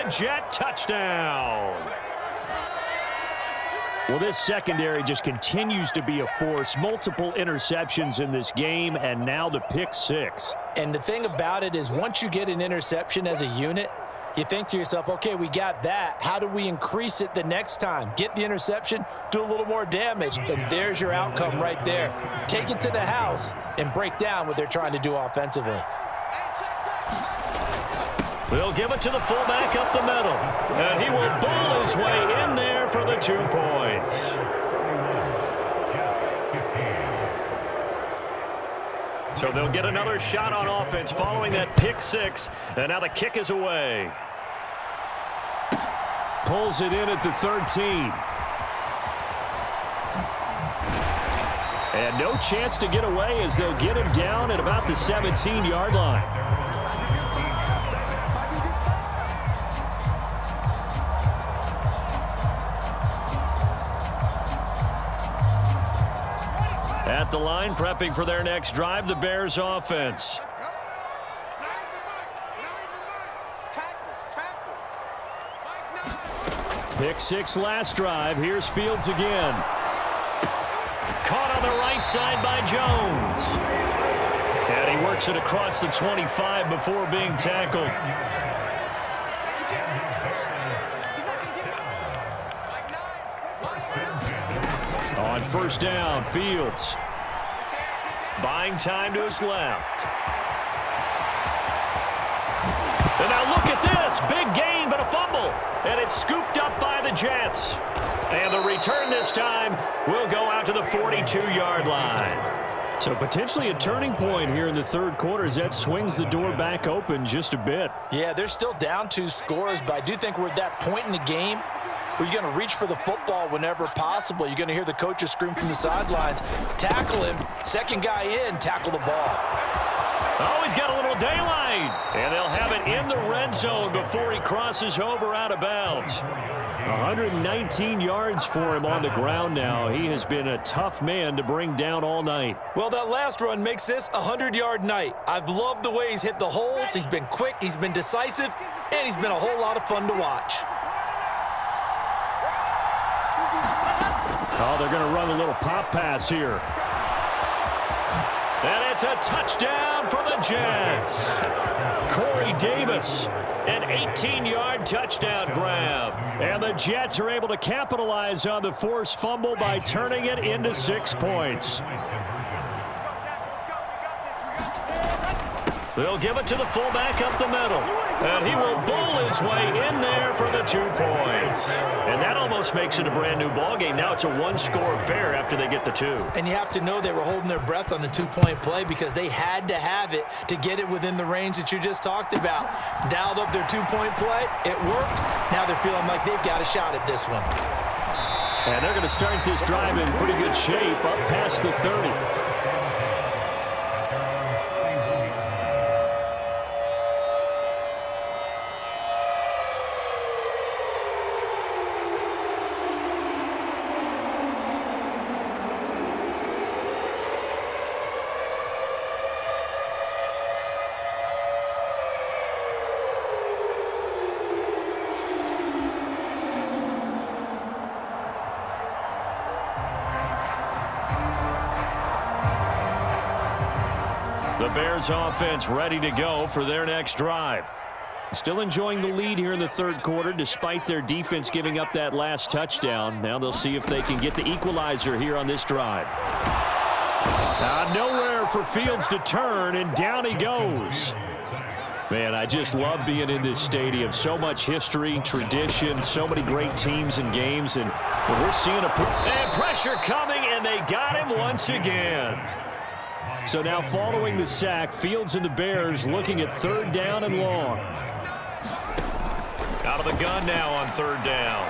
a Jet touchdown. Well, this secondary just continues to be a force. Multiple interceptions in this game, and now the pick six. And the thing about it is once you get an interception as a unit, you think to yourself, okay, we got that. How do we increase it the next time? Get the interception, do a little more damage, and there's your outcome right there. Take it to the house and break down what they're trying to do offensively. They'll give it to the fullback up the middle. And he will bull his way in there for the 2 points. So they'll get another shot on offense following that pick six. And now the kick is away. Pulls it in at the 13. And no chance to get away as they'll get him down at about the 17-yard line. At the line, prepping for their next drive, the Bears offense. Pick six last drive. Here's Fields again. Caught on the right side by Jones. And he works it across the 25 before being tackled. On first down, Fields. Buying time to his left. And now look at this. Big gain, but a fumble. And it's scooped up by the Jets. And the return this time will go out to the 42-yard line. So potentially a turning point here in the third quarter as that swings the door back open just a bit. Yeah, they're still down 2 scores, but I do think we're at that point in the game where you're going to reach for the football whenever possible. You're going to hear the coaches scream from the sidelines, tackle him, second guy in, tackle the ball. Oh, he's got a little daylight. And they'll have it in the red zone before he crosses over out of bounds. 119 yards for him on the ground now. He has been a tough man to bring down all night. Well, that last run makes this a 100-yard night. I've loved the way he's hit the holes. He's been quick, he's been decisive, and he's been a whole lot of fun to watch. Oh, they're going to run a little pop pass here. And it's a touchdown for the Jets. Corey Davis, an 18-yard touchdown grab. And the Jets are able to capitalize on the forced fumble by turning it into 6 points. They'll give it to the fullback up the middle. And he will bull his way in there for the 2 points. And that almost makes it a brand new ballgame. Now it's a 1-score affair after they get the 2. And you have to know they were holding their breath on the 2-point play because they had to have it to get it within the range that you just talked about. Dialed up their 2-point play. It worked. Now they're feeling like they've got a shot at this one. And they're going to start this drive in pretty good shape up past the 30. The Bears offense ready to go for their next drive. Still enjoying the lead here in the third quarter despite their defense giving up that last touchdown. Now they'll see if they can get the equalizer here on this drive. Nowhere for Fields to turn, and down he goes. Man, I just love being in this stadium. So much history, tradition, so many great teams and games, and we're seeing and pressure coming, and they got him once again. So now following the sack, Fields and the Bears looking at third down and long. Out of the gun now on third down.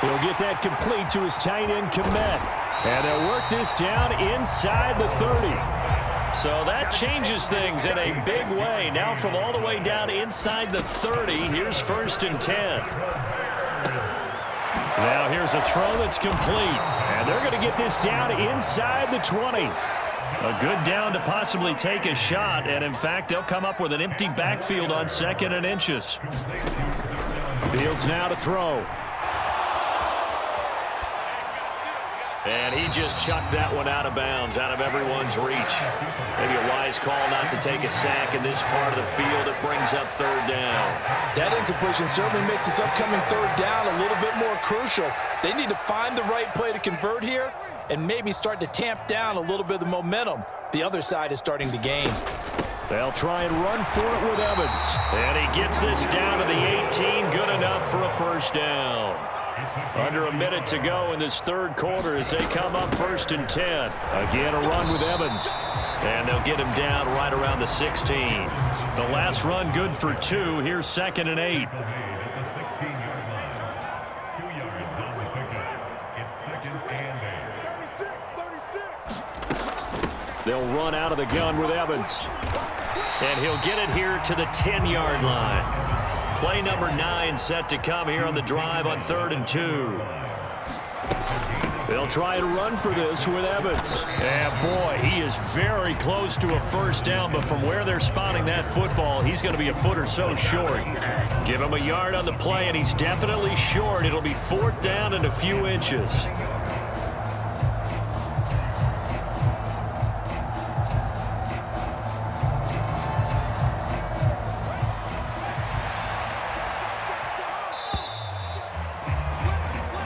He'll get that complete to his tight end, Kmet. And they'll work this down inside the 30. So that changes things in a big way. Now from all the way down inside the 30, here's first and 10. Now here's a throw that's complete. And they're going to get this down inside the 20. A good down to possibly take a shot, and in fact, they'll come up with an empty backfield on 2nd and inches. Fields now to throw. And he just chucked that one out of bounds, out of everyone's reach. Maybe a wise call not to take a sack in this part of the field. It brings up 3rd down. That incompletion certainly makes this upcoming 3rd down a little bit more crucial. They need to find the right play to convert here and maybe start to tamp down a little bit of the momentum the other side is starting to gain. They'll try and run for it with Evans. And he gets this down to the 18. Good enough for a 1st down. Under a minute to go in this 3rd quarter as they come up 1st and 10. Again, a run with Evans. And they'll get him down right around the 16. The last run good for 2. Here's 2nd and 8. They'll run out of the gun with Evans. And he'll get it here to the 10-yard line. Play number 9 set to come here on the drive on 3rd and 2. They'll try and run for this with Evans. And boy, he is very close to a 1st down, but from where they're spotting that football, he's going to be a foot or so short. Give him a yard on the play, and he's definitely short. It'll be 4th down and a few inches.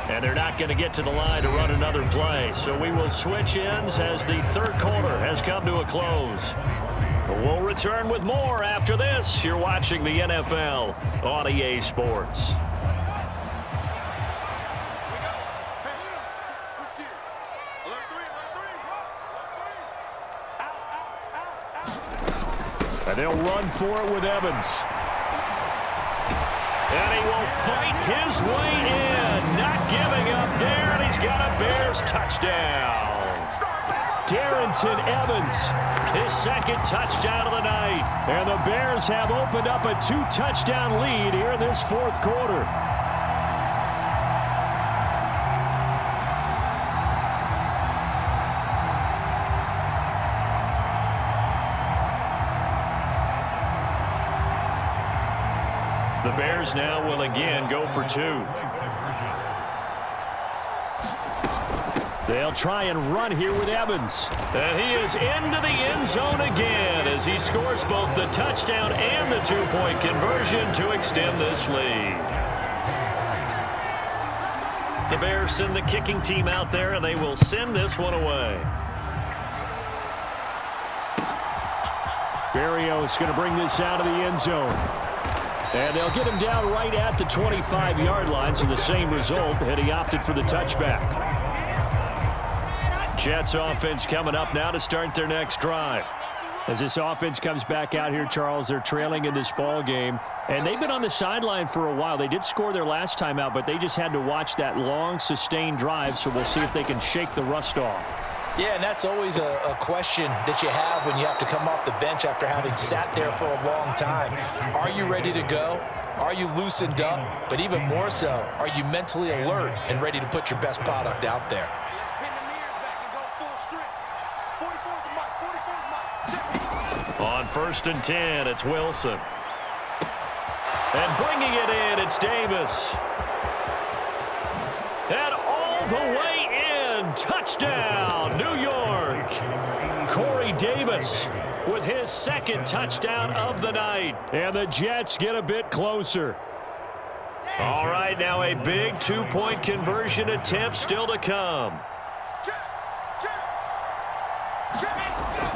And they're not going to get to the line to run another play. So we will switch ends as the 3rd quarter has come to a close. We'll return with more after this. You're watching the NFL on EA Sports. And they'll run for it with Evans. And he will fight his way in. Not giving up there, and he's got a Bears touchdown. Darrynton Evans, his 2nd touchdown of the night. And the Bears have opened up a 2-touchdown lead here in this 4th quarter. The Bears now will again go for 2. They'll try and run here with Evans. And he is into the end zone again as he scores both the touchdown and the 2-point conversion to extend this lead. The Bears send the kicking team out there, and they will send this one away. Berrios going to bring this out of the end zone. And they'll get him down right at the 25-yard line, so the same result, and he opted for the touchback. Jets offense coming up now to start their next drive. As this offense comes back out here, Charles, they're trailing in this ball game, and they've been on the sideline for a while. They did score their last time out, but they just had to watch that long, sustained drive, so we'll see if they can shake the rust off. Yeah, and that's always a question that you have when you have to come off the bench after having sat there for a long time. Are you ready to go? Are you loosened up? But even more so, are you mentally alert and ready to put your best product out there? On 1st and 10, it's Wilson. And bringing it in, it's Davis. And all the way in, touchdown, New York. Corey Davis with his 2nd touchdown of the night. And the Jets get a bit closer. All right, now a big 2-point conversion attempt still to come.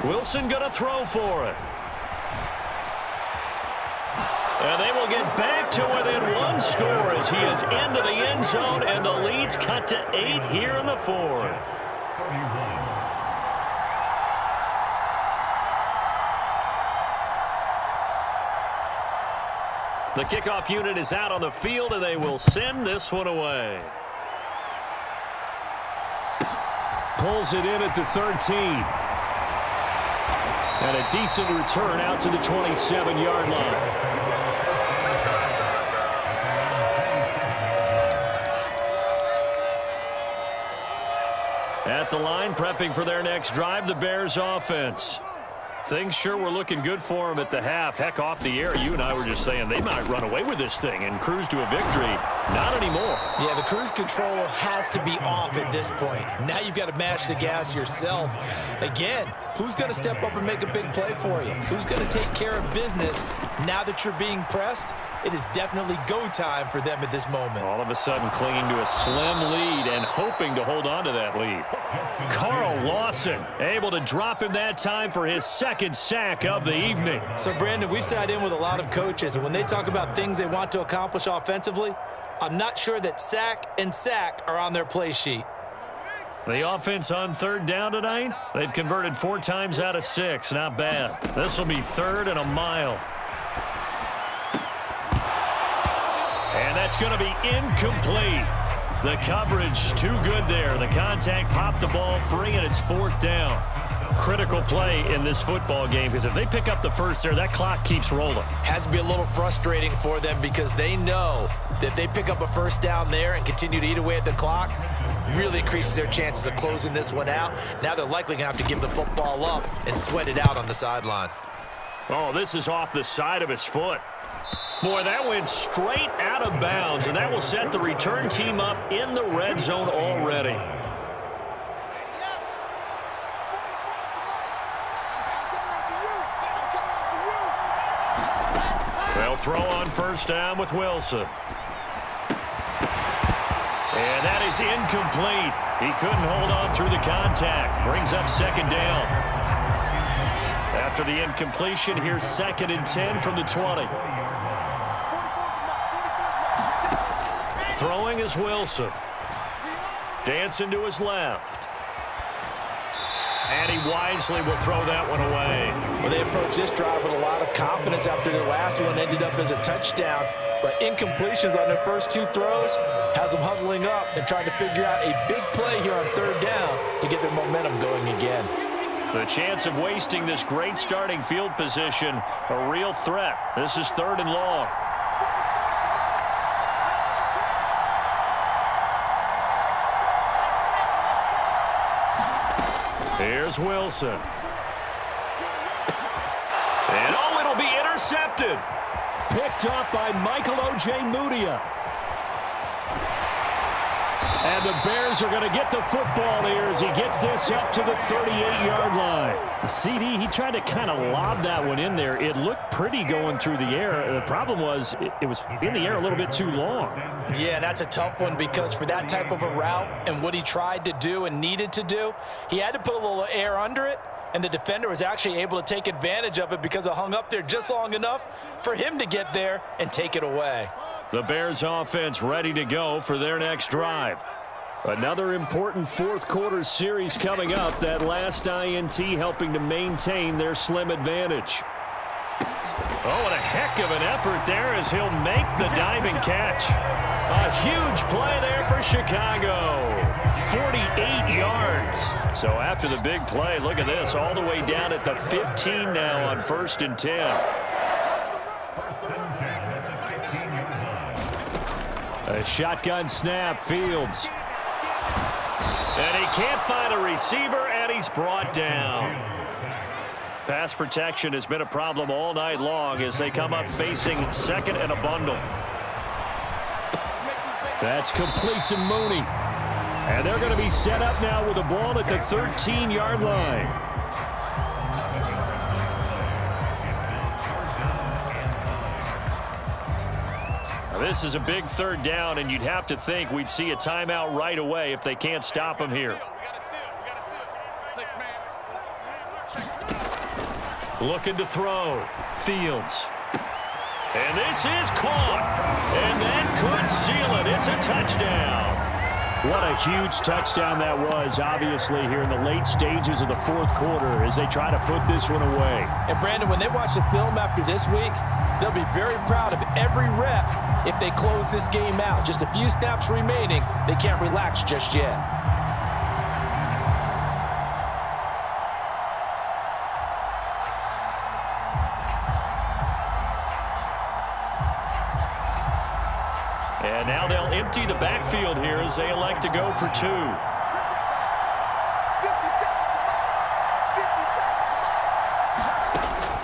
Wilson going to throw for it. And they will get back to within 1 score as he is into the end zone, and the lead's cut to 8 here in the 4th. The kickoff unit is out on the field, and they will send this one away. Pulls it in at the 13. And a decent return out to the 27-yard line. At the line, prepping for their next drive, the Bears offense. Things sure were looking good for them at the half. Heck, off the air, you and I were just saying they might run away with this thing and cruise to a victory. Not anymore. Yeah, the cruise control has to be off at this point. Now you've got to mash the gas yourself. Again, who's going to step up and make a big play for you? Who's going to take care of business now that you're being pressed? It is definitely go time for them at this moment. All of a sudden clinging to a slim lead and hoping to hold on to that lead. Carl Lawson able to drop him that time for his second sack of the evening. So, Brandon, we sat in with a lot of coaches, and when they talk about things they want to accomplish offensively, I'm not sure that sack and sack are on their play sheet. The offense on third down tonight, they've converted 4 times out of 6. Not bad. This will be 3rd and a mile. And that's going to be incomplete. The coverage too good there. The contact popped the ball free, and it's 4th down. Critical play in this football game, because if they pick up the first there, that clock keeps rolling. Has to be a little frustrating for them because they know that if they pick up a first down there and continue to eat away at the clock, really increases their chances of closing this one out. Now they're likely going to have to give the football up and sweat it out on the sideline. Oh, this is off the side of his foot. Boy, that went straight out of bounds, and that will set the return team up in the red zone already. They'll throw on first down with Wilson. And that is incomplete. He couldn't hold on through the contact. Brings up 2nd down. After the incompletion, here's 2nd and 10 from the 20. Throwing is Wilson. Dancing to his left. And he wisely will throw that one away. Well, they approached this drive with a lot of confidence after their last one ended up as a touchdown. But incompletions on their first 2 throws has them huddling up and trying to figure out a big play here on 3rd down to get their momentum going again. The chance of wasting this great starting field position, a real threat. This is 3rd and long. Here's Wilson. And oh, it'll be intercepted. Picked up by Michael Ojemudia. And the Bears are going to get the football here as he gets this up to the 38-yard line. The CD, he tried to kind of lob that one in there. It looked pretty going through the air. The problem was it was in the air a little bit too long. Yeah, that's a tough one because for that type of a route and what he tried to do and needed to do, he had to put a little air under it, and the defender was actually able to take advantage of it because it hung up there just long enough for him to get there and take it away. The Bears offense ready to go for their next drive. Another important 4th quarter series coming up. That last INT helping to maintain their slim advantage. Oh, and a heck of an effort there as he'll make the diving catch. A huge play there for Chicago. 48 yards. So after the big play, look at this, all the way down at the 15 now on 1st and 10. A shotgun snap, Fields. And he can't find a receiver, and he's brought down. Pass protection has been a problem all night long as they come up facing 2nd and a bundle. That's complete to Mooney. And they're going to be set up now with the ball at the 13-yard line. This is a big 3rd down, and you'd have to think we'd see a timeout right away if they can't stop him here. Looking to throw. Fields. And this is caught. And that could seal it. It's a touchdown. What a huge touchdown that was, obviously, here in the late stages of the 4th quarter as they try to put this one away. And, Brandon, when they watch the film after this week, they'll be very proud of every rep if they close this game out. Just a few snaps remaining. They can't relax just yet. And now they'll empty the backfield here as they elect to go for 2.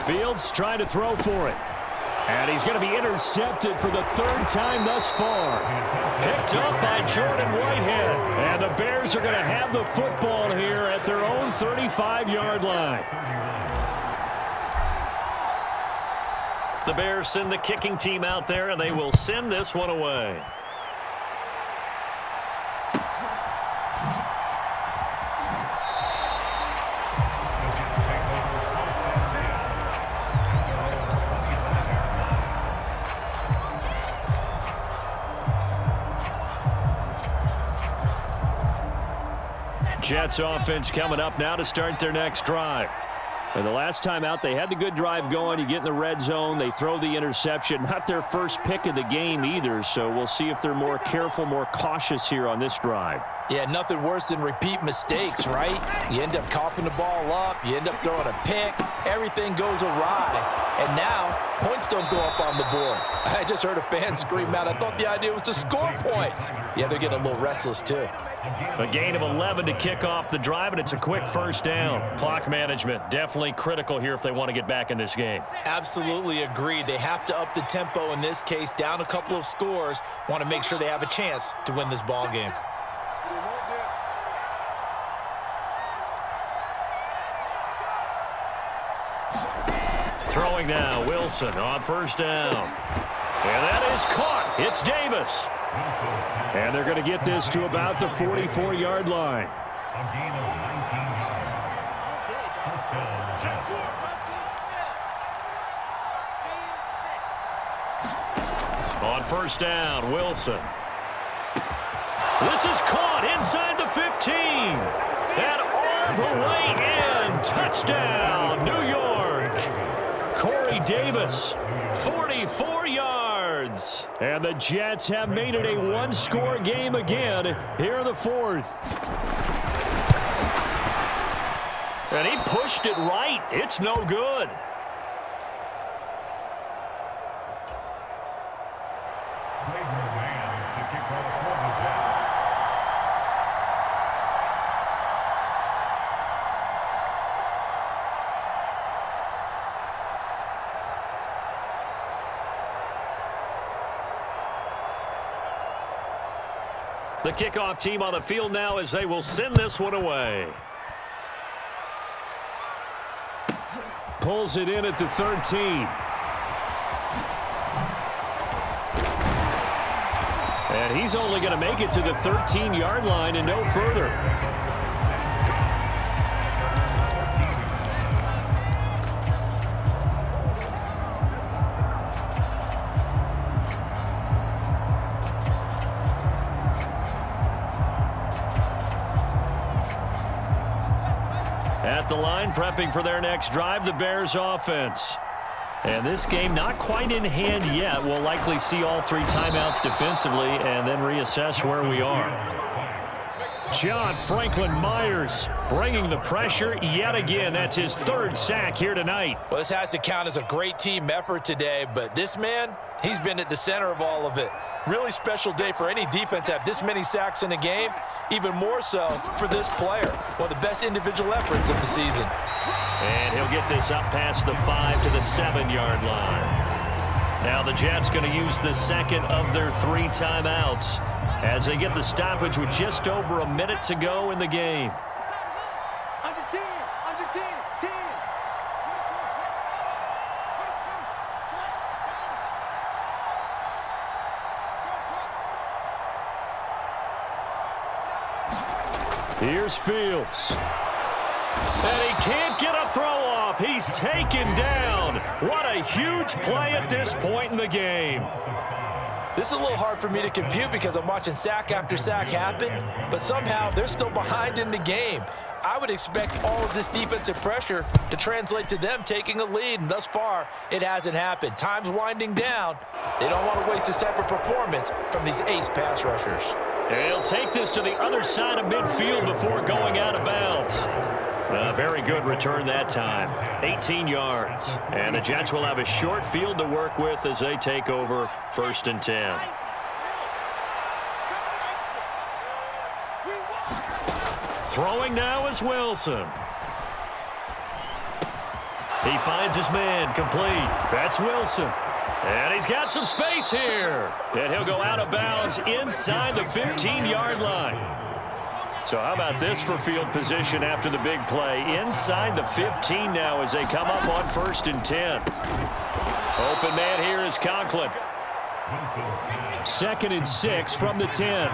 Fields trying to throw for it. And he's going to be intercepted for the third time thus far. Picked up by Jordan Whitehead. And the Bears are going to have the football here at their own 35-yard line. The Bears send the kicking team out there, and they will send this one away. Jets offense coming up now to start their next drive. And the last time out, they had the good drive going. You get in the red zone. They throw the interception. Not their first pick of the game either, so we'll see if they're more careful, more cautious here on this drive. Yeah, nothing worse than repeat mistakes, right? You end up coughing the ball up. You end up throwing a pick. Everything goes awry. And now, points don't go up on the board. I just heard a fan scream out, I thought the idea was to score points. Yeah, they're getting a little restless, too. A gain of 11 to kick off the drive, and it's a quick first down. Clock management definitely critical here if they want to get back in this game. Absolutely agreed. They have to up the tempo in this case, down a couple of scores. Want to make sure they have a chance to win this ball game. Throwing now, Wilson on first down. And that is caught. It's Davis. And they're going to get this to about the 44-yard line. On first down, Wilson. This is caught inside the 15. And all the way in. Touchdown, New York. Corey Davis, 44 yards. And the Jets have made it a one-score game again here in the fourth. And he pushed it right. It's no good. The kickoff team on the field now as they will send this one away. Pulls it in at the 13. And he's only going to make it to the 13-yard line and no further. At the line, prepping for their next drive, the Bears offense. And this game not quite in hand yet. We'll likely see all three timeouts defensively and then reassess where we are. John Franklin Myers bringing the pressure yet again. That's his third sack here tonight. Well, this has to count as a great team effort today, but this man, he's been at the center of all of it. Really special day for any defense to have this many sacks in a game. Even more so for this player. One of the best individual efforts of the season. And he'll get this up past the 5 to the 7-yard line. Now the Jets going to use the second of their 3 timeouts as they get the stoppage with just over a minute to go in the game. Here's Fields. And he can't get a throw off. He's taken down. What a huge play at this point in the game. This is a little hard for me to compute because I'm watching sack after sack happen, but somehow they're still behind in the game. I would expect all of this defensive pressure to translate to them taking a lead, and thus far, it hasn't happened. Time's winding down. They don't want to waste this type of performance from these ace pass rushers. He'll take this to the other side of midfield before going out of bounds. A very good return that time. 18 yards. And the Jets will have a short field to work with as they take over 1st and 10. Throwing now is Wilson. He finds his man, complete. That's Wilson. And he's got some space here. And he'll go out of bounds inside the 15-yard line. So how about this for field position after the big play? Inside the 15 now as they come up on 1st and 10. Open man here is Conklin. 2nd and 6 from the 10.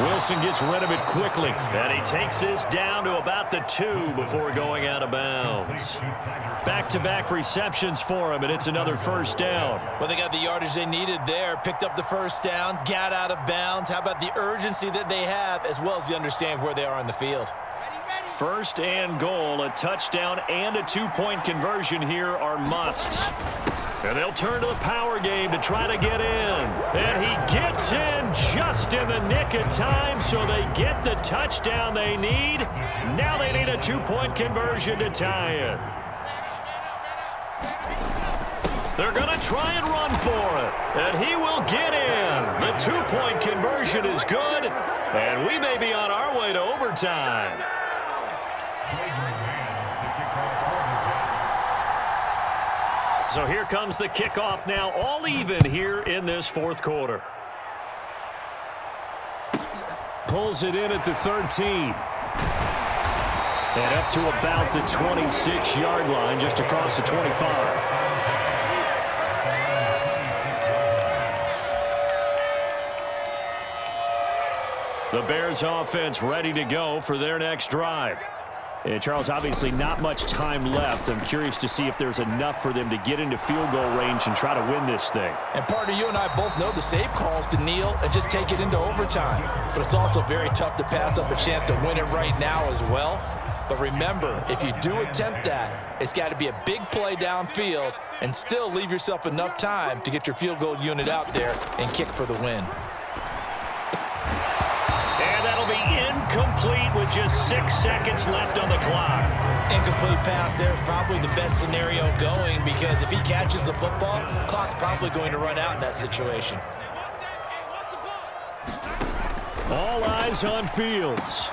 Wilson gets rid of it quickly. And he takes this down to about the 2 before going out of bounds. Back-to-back receptions for him, and it's another 1st down. Well, they got the yardage they needed there, picked up the 1st down, got out of bounds. How about the urgency that they have, as well as the understanding where they are on the field? 1st and goal, a touchdown and a 2-point conversion here are musts. And they'll turn to the power game to try to get in. And he gets in just in the nick of time, so they get the touchdown they need. Now they need a 2-point conversion to tie it. They're going to try and run for it. And he will get in. The 2-point conversion is good. And we may be on our way to overtime. So here comes the kickoff now, all even here in this 4th quarter. Pulls it in at the 13. And up to about the 26-yard line, just across the 25. The Bears offense ready to go for their next drive. And Charles, obviously not much time left. I'm curious to see if there's enough for them to get into field goal range and try to win this thing. And partner, you and I both know the safe calls to kneel and just take it into overtime. But it's also very tough to pass up a chance to win it right now as well. But remember, if you do attempt that, it's got to be a big play downfield and still leave yourself enough time to get your field goal unit out there and kick for the win. And that'll be incomplete with just 6 seconds left on the clock. Incomplete pass there is probably the best scenario going, because if he catches the football, clock's probably going to run out in that situation. All eyes on Fields.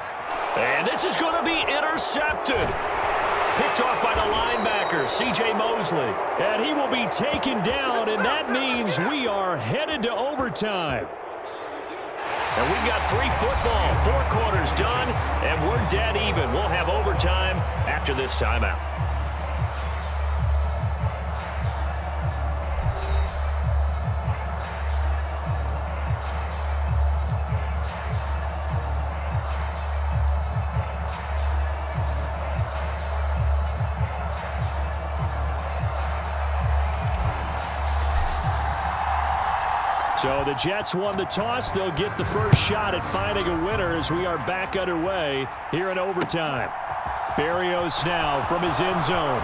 And this is going to be intercepted. Picked off by the linebacker, C.J. Mosley. And he will be taken down, and that means we are headed to overtime. And we've got free football, 4 quarters done, and we're dead even. We'll have overtime after this timeout. So the Jets won the toss. They'll get the first shot at finding a winner as we are back underway here in overtime. Berrios now from his end zone.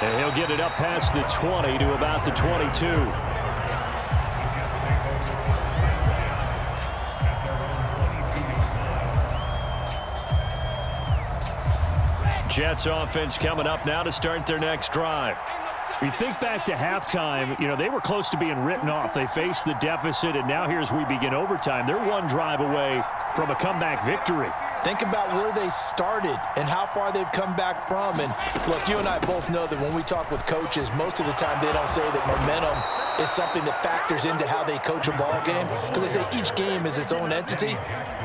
And he'll get it up past the 20 to about the 22. Jets offense coming up now to start their next drive. We think back to halftime, they were close to being written off. They faced the deficit, and now here's we begin overtime. They're one drive away from a comeback victory. Think about where they started and how far they've come back from. And look, you and I both know that when we talk with coaches, most of the time they don't say that momentum is something that factors into how they coach a ball game, because they say each game is its own entity.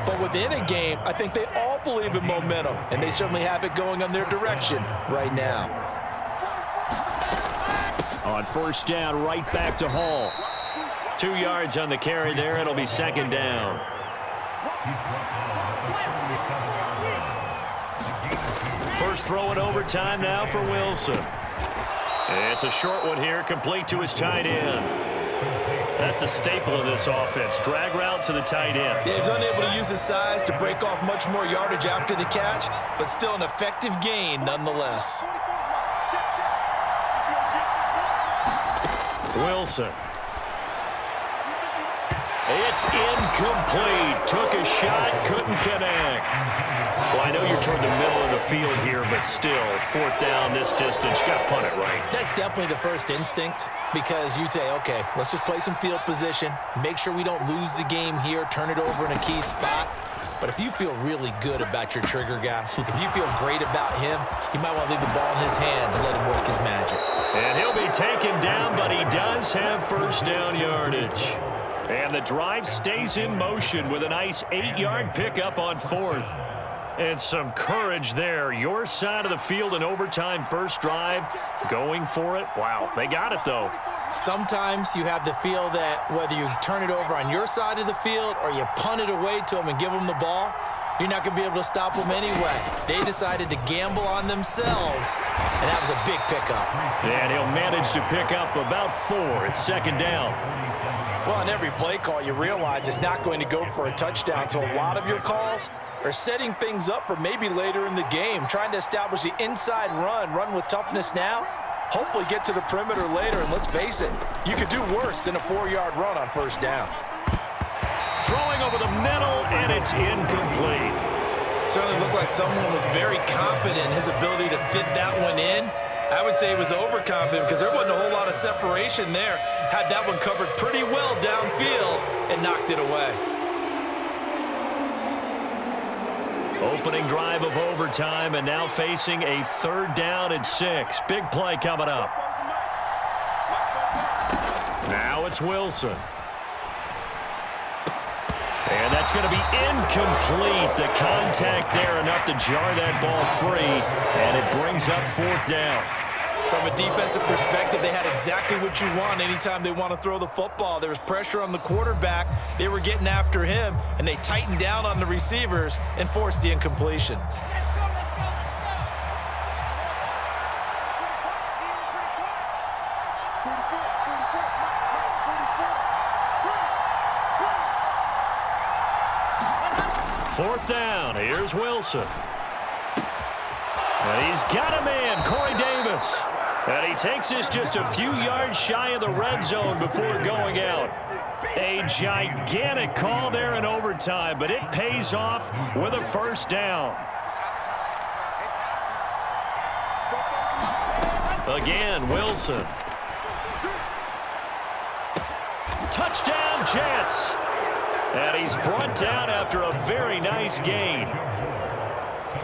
But within a game, I think they all believe in momentum, and they certainly have it going on their direction right now. On first down, right back to Hall. 2 yards on the carry there. It'll be second down. First throw in overtime now for Wilson. It's a short one here, complete to his tight end. That's a staple of this offense. Drag route to the tight end. Yeah, he's unable to use his size to break off much more yardage after the catch, but still an effective gain nonetheless. Wilson. It's incomplete. Took a shot, couldn't connect. Well, I know you're toward the middle of the field here, but still, 4th down this distance. You got to punt it right. That's definitely the first instinct, because you say, okay, let's just play some field position, make sure we don't lose the game here, turn it over in a key spot. But if you feel really good about your trigger guy, if you feel great about him, you might want to leave the ball in his hands and let him work his magic. And he'll be taken down, but he does have first down yardage. And the drive stays in motion with a nice 8-yard pickup on 4th. And some courage there. Your side of the field in overtime first drive. Going for it. Wow, they got it, though. Sometimes you have the feel that whether you turn it over on your side of the field or you punt it away to them and give them the ball, you're not going to be able to stop them anyway. They decided to gamble on themselves, and that was a big pickup. And he'll manage to pick up about 4. It's second down. Well, on every play call, you realize it's not going to go for a touchdown, so a lot of your calls are setting things up for maybe later in the game, trying to establish the inside run with toughness now, hopefully get to the perimeter later, and let's face it, you could do worse than a 4-yard run on first down. Throwing over the middle, and it's incomplete. Certainly looked like someone was very confident in his ability to fit that one in. I would say he was overconfident because there wasn't a whole lot of separation there. Had that one covered pretty well downfield and knocked it away. Opening drive of overtime, and now facing a 3rd down and 6. Big play coming up. Now it's Wilson. And that's going to be incomplete. The contact there enough to jar that ball free, and it brings up 4th down. From a defensive perspective, they had exactly what you want anytime they want to throw the football. There was pressure on the quarterback. They were getting after him, and they tightened down on the receivers and forced the incompletion. Fourth down. Here's Wilson. And he's got a man, Corey Davis. And he takes this just a few yards shy of the red zone before going out. A gigantic call there in overtime, but it pays off with a first down. Again, Wilson. Touchdown, Jets. And he's brought down after a very nice gain.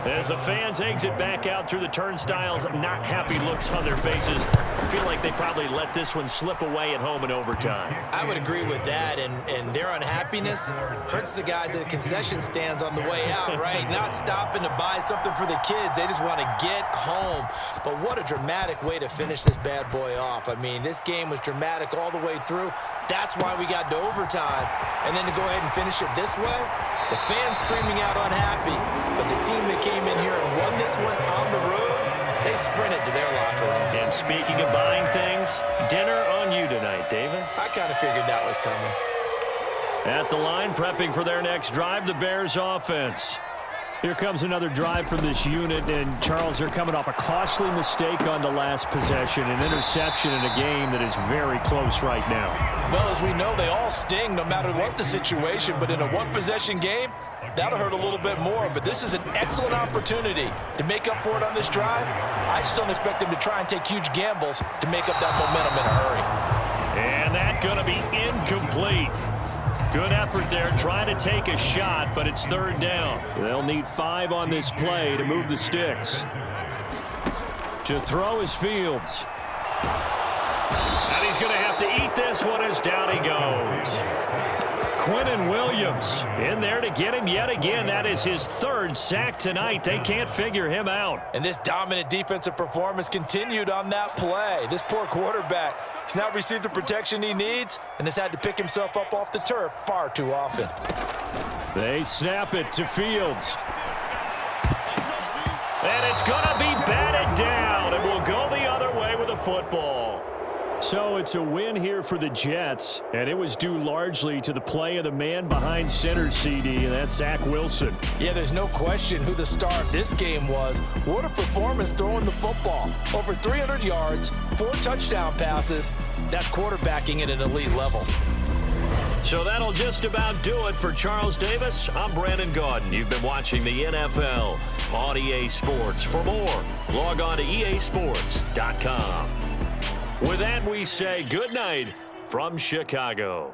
As the fans exit back out through the turnstiles, not happy looks on their faces. Feel like they probably let this one slip away at home in overtime. I would agree with that, and their unhappiness hurts the guys at the concession stands on the way out, right? Not stopping to buy something for the kids. They just want to get home. But what a dramatic way to finish this bad boy off. I mean, this game was dramatic all the way through. That's why we got to overtime. And then to go ahead and finish it this way, the fans screaming out unhappy, but the team that came in here and won this one on the road, they sprinted to their locker room. And speaking of buying things, dinner on you tonight, Davis. I kind of figured that was coming. At the line, prepping for their next drive, the Bears offense. Here comes another drive from this unit, and Charles, they're coming off a costly mistake on the last possession, an interception in a game that is very close right now. Well, as we know, they all sting no matter what the situation, but in a one-possession game, that'll hurt a little bit more. But this is an excellent opportunity to make up for it on this drive. I just don't expect them to try and take huge gambles to make up that momentum in a hurry. And that's going to be incomplete. Good effort there, trying to take a shot, but it's 3rd down. They'll need 5 on this play to move the sticks. To throw is Fields. And he's going to have to eat this one as down he goes. Quinnen Williams in there to get him yet again. That is his 3rd sack tonight. They can't figure him out. And this dominant defensive performance continued on that play. This poor quarterback has not received the protection he needs and has had to pick himself up off the turf far too often. They snap it to Fields. And it's going to be batted down, and we'll go the other way with the football. So it's a win here for the Jets, and it was due largely to the play of the man behind center, CD, and that's Zach Wilson. Yeah, there's no question who the star of this game was. What a performance throwing the football. Over 300 yards, 4 touchdown passes. That's quarterbacking at an elite level. So that'll just about do it for Charles Davis. I'm Brandon Gaudin. You've been watching the NFL on EA Sports. For more, log on to easports.com. With that, we say good night from Chicago.